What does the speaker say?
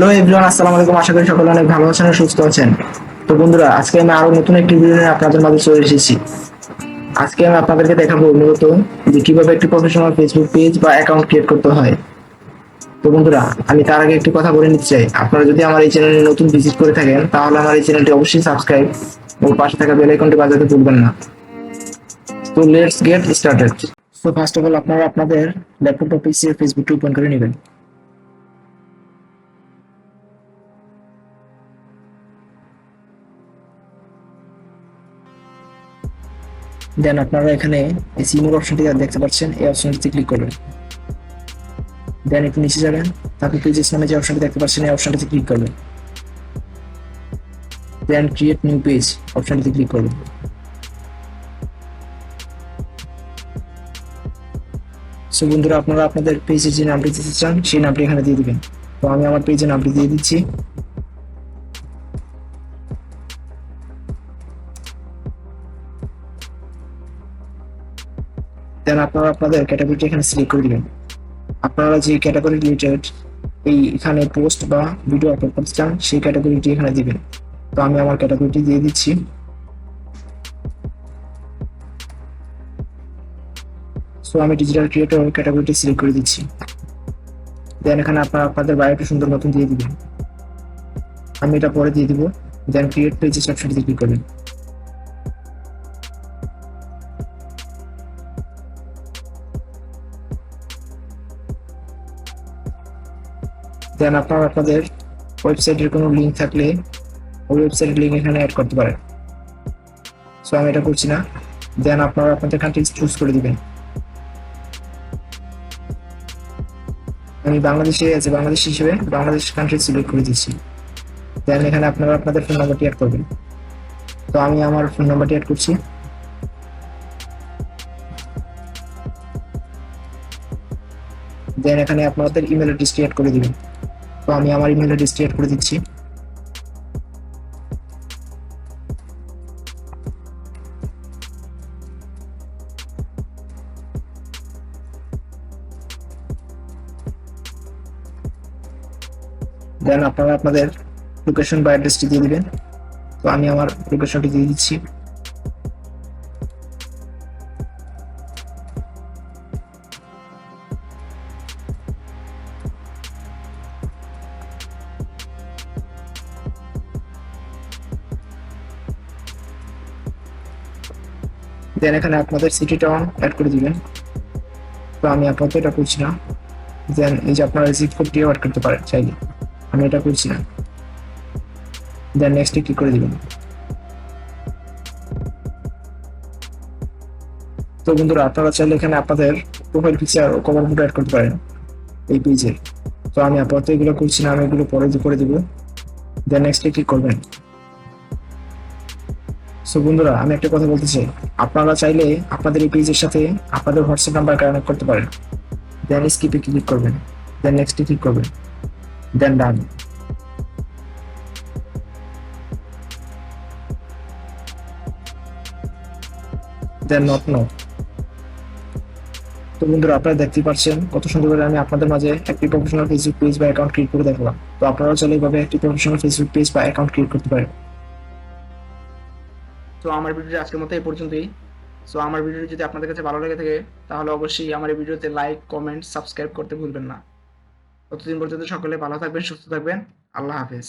Hello everyone, আসসালামু আলাইকুম। আশা করি সকলে অনেক ভালো আছেন ও সুস্থ আছেন। তো বন্ধুরা, আজকে আমি আরো নতুন একটি ভিডিও নিয়ে আপনাদের মাঝে চলে এসেছি। আজকে আমি আপনাদেরকে দেখাবো মূলত যে কিভাবে একটি প্রফেশনাল ফেসবুক পেজ বা অ্যাকাউন্ট ক্রিয়েট করতে হয়। তো বন্ধুরা, আমি তার আগে একটি কথা বলে নিতে চাই। আপনারা যদি আমার এই চ্যানেলে নতুন ভিজিট করে থাকেন, তাহলে আমার এই চ্যানেলটি অবশ্যই সাবস্ক্রাইব ও পাশে থাকা বেল আইকনটি বাজাতে ভুলবেন না। তো let's get started. So first of all, আপনারা আপনাদের ল্যাপটপ বা পিসি এর ফেসবুকটি ওপেন করে নেবেন। দেন আপনারা এখানে এই সিমোর অপশনটি দেখতে পাচ্ছেন, এই অপশনটিতে ক্লিক করবেন। দেন একটু নিচে যাবেন, তারপর পেজেস নামে যে অপশনটি দেখতে পাচ্ছেন এই অপশনটিতে ক্লিক করবেন। দেন ক্রিয়েট নিউ পেজ অপশনটিতে ক্লিক করবেন। সো বন্ধুরা, আপনারা আপনাদের পেজের যে নামটি দিতে চান সেই নামটি এখানে দিয়ে দিবেন। তো আমি আমার পেজের নামটি দিয়ে দিচ্ছি। দেন আপনারা আপনাদের ক্যাটাগরিটি এখানে সিলেক্ট করে দিবেন। আপনারা যে ক্যাটাগরি রিলেটেড এই এখানে পোস্ট বা ভিডিও আপলোড করতে চান সেই ক্যাটাগরিটি এখানে দিবেন। তো আমি আমার ক্যাটাগরিটি দিয়ে দিচ্ছি। সো আমি ডিজিটাল ক্রিয়েটর ক্যাটাগরিটি সিলেক্ট করে দিচ্ছি। দেন এখানে আপনারা আপনাদের বায়োটি সুন্দর মতন দিয়ে দিবেন। আমি এটা পরে দিয়ে দিব। দেন ক্রিয়েট পেজেস অপশনটিতে ক্লিক করবেন। দেন আপনারা আপনাদের ওয়েবসাইটের কোনো লিঙ্ক থাকলে ওই ওয়েবসাইটের লিঙ্ক এখানে অ্যাড করতে পারেন। সো আমি এটা করছি না। দেন আপনারা আপনাদের কান্ট্রি চুজ করে দিবেন। আমি বাংলাদেশে আছি, বাংলাদেশ হিসেবে বাংলাদেশ কান্ট্রি সিলেক্ট করে দিচ্ছি। দেন এখানে আপনারা আপনাদের ফোন নাম্বারটি অ্যাড করবেন। তো আমি আমার ফোন নাম্বারটি অ্যাড করছি। দেন এখানে আপনাদের ইমেল অ্যাড্রেসটি অ্যাড করে দিবেন। তো আমি আমার ইমেল অ্যাড্রেসটি অ্যাড করে দিচ্ছি। দেন আপনারা আপনাদের লোকেশন বা অ্যাড্রেসটি দিয়ে দিবেন। তো আমি আমার লোকেশনটি দিয়ে দিচ্ছি। দেন এখানে আপনাদের সিটি টাউন অ্যাড করে দিবেন। তো আমি আপাতত এটা করছি না। দেন এই যে আপনারা জিপ কোডটিও অ্যাড করতে পারেন চাইলে, আমি এটা করছি না। দেন নেক্সটে ক্লিক করে দিবেন। তো বন্ধুরা, আপনারা চাইলে এখানে আপনাদের প্রোফাইল পিকচার ও কভার ফটো অ্যাড করতে পারেন এই পেজে। তো আমি আপাতত এগুলো করছি না, আমি এগুলো পরে করে দিব। দেন নেক্সটে ক্লিক করবেন। সো বন্ধুরা, আমি একটা কথা বলতে চাই, আপনারা চাইলে আপনাদের এই পেজের সাথে আপনাদের হোয়াটসঅ্যাপ নাম্বার কানেক্ট করতে পারেন। দেন স্কিপে ক্লিক করবেন। দেন নেক্সটে ক্লিক করবেন। দেন ডান। দেন নট নো। তো বন্ধুরা, আপনারা দেখতেই পাচ্ছেন কত সুন্দর করে আমি আপনাদের মাঝে একটি প্রফেশনাল ফেসবুক পেজ বা অ্যাকাউন্ট ক্রিয়েট করে দেখলাম। তো আপনারাও চাইলে এইভাবে একটি প্রফেশনাল ফেসবুক পেজ বা অ্যাকাউন্ট ক্রিয়েট করতে পারেন। তো আমার ভিডিওটি আজকের মতো এই পর্যন্তই। সো আমার ভিডিওটি যদি আপনাদের কাছে ভালো লেগে থাকে, তাহলে অবশ্যই আমার এই ভিডিওতে লাইক, কমেন্ট, সাবস্ক্রাইব করতে ভুলবেন না। ততদিন পর্যন্ত সকলে ভালো থাকবেন, সুস্থ থাকবেন। আল্লাহ হাফেজ।